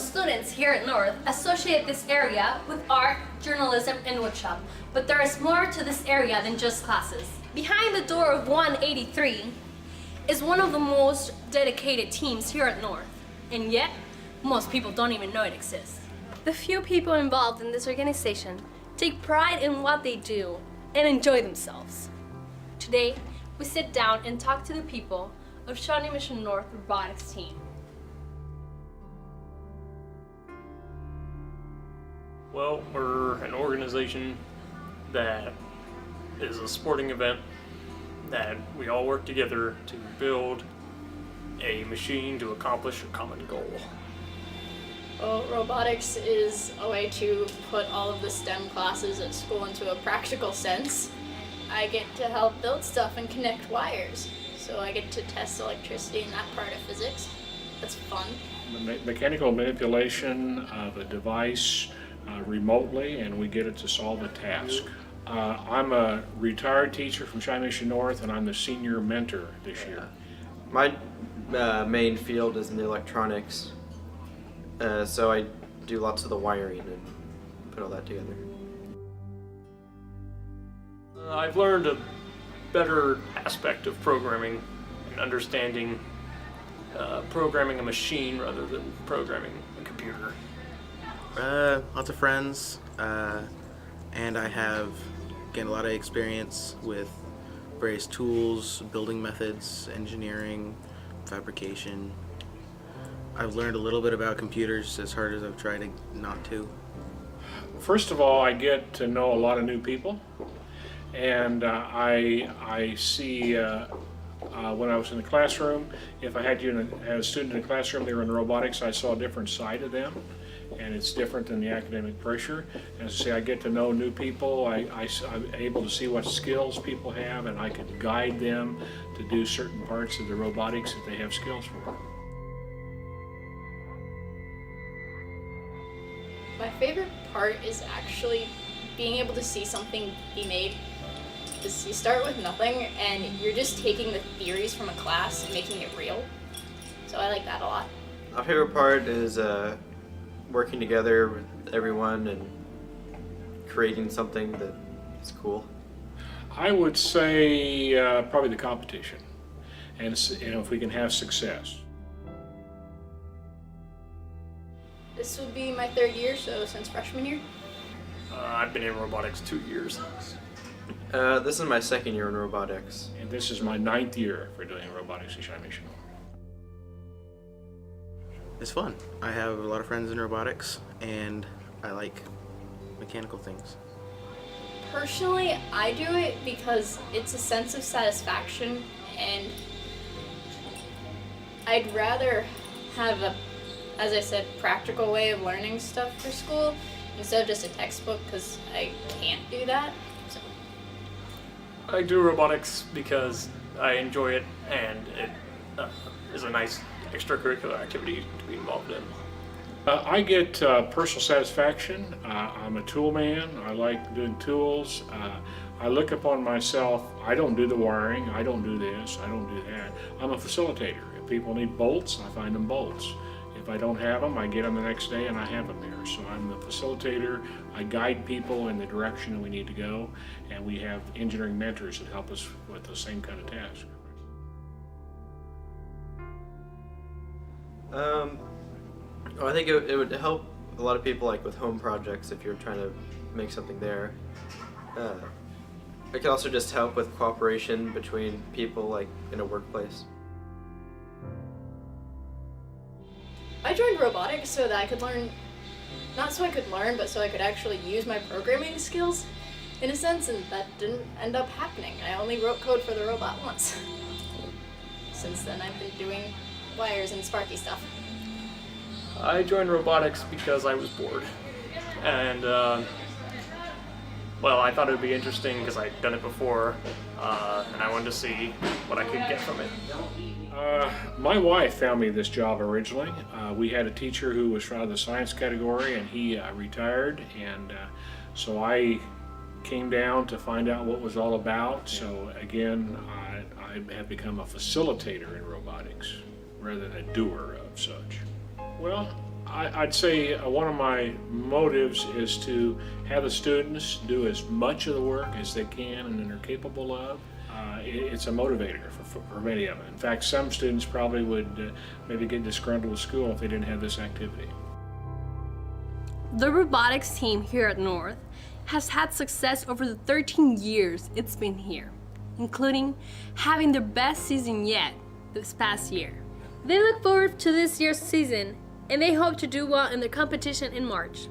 students here at North associate this area with art, journalism, and woodshop, but there is more to this area than just classes. Behind the door of 183 is one of the most dedicated teams here at North, and yet most people don't even know it exists. The few people involved in this organization take pride in what they do and enjoy themselves. Today, we sit down and talk to the people of Shawnee Mission North Robotics team. Well, we're an organization that is a sporting event that we all work together to build a machine to accomplish a common goal. Well, robotics is a way to put all of the STEM classes at school into a practical sense. I get to help build stuff and connect wires, so I get to test electricity in that part of physics. That's fun. The mechanical manipulation of a device remotely, and we get it to solve a task. I'm a retired teacher from Shawnee Mission North, and I'm the senior mentor this year. My main field is in the electronics, so I do lots of the wiring and put all that together. I've learned a better aspect of programming and understanding programming a machine rather than programming a computer. Lots of friends, and I have gained a lot of experience with various tools, building methods, engineering, fabrication. I've learned a little bit about computers, as hard as I've tried not to. First of all, I get to know a lot of new people, and I see when I was in the classroom, if I had a student in the classroom, they were in robotics, I saw a different side of them, and it's different than the academic pressure. As I say, I get to know new people. I'm able to see what skills people have, and I can guide them to do certain parts of the robotics that they have skills for. My favorite part is actually being able to see something be made. Because you start with nothing and you're just taking the theories from a class and making it real. So I like that a lot. My favorite part is working together with everyone and creating something that is cool. I would say probably the competition, and if we can have success. This will be my third year, so since freshman year. I've been in robotics 2 years. This is my second year in robotics. And this is my 9th year for doing robotics at Shawnee Mission. It's fun. I have a lot of friends in robotics, and I like mechanical things. Personally, I do it because it's a sense of satisfaction, and I'd rather have a, as I said, practical way of learning stuff for school instead of just a textbook, because I can't do that. So. I do robotics because I enjoy it, and it is a nice extracurricular activity to be involved in. I get personal satisfaction. I'm a tool man. I like doing tools. I look upon myself, I don't do the wiring, I don't do this, I don't do that. I'm a facilitator. If people need bolts, I find them bolts. If I don't have them, I get them the next day and I have them there. So I'm the facilitator. I guide people in the direction that we need to go, and we have engineering mentors that help us with the same kind of task. I think it would help a lot of people, like with home projects, if you're trying to make something there. It can also just help with cooperation between people, like in a workplace. I joined robotics so that I could learn, not so I could learn, but so I could actually use my programming skills in a sense, and that didn't end up happening. I only wrote code for the robot once. Since then I've been doing wires and Sparky stuff. I joined robotics because I was bored, and well, I thought it would be interesting because I'd done it before, and I wanted to see what I could get from it. My wife found me this job originally. We had a teacher who was from the science category, and he retired, and so I came down to find out what it was all about. So again, I have become a facilitator in robotics rather than a doer of such. Well, I'd say one of my motives is to have the students do as much of the work as they can and are capable of. It's a motivator for many of them. In fact, some students probably would maybe get disgruntled with school if they didn't have this activity. The robotics team here at North has had success over the 13 years it's been here, including having their best season yet this past year. They look forward to this year's season and they hope to do well in their competition in March.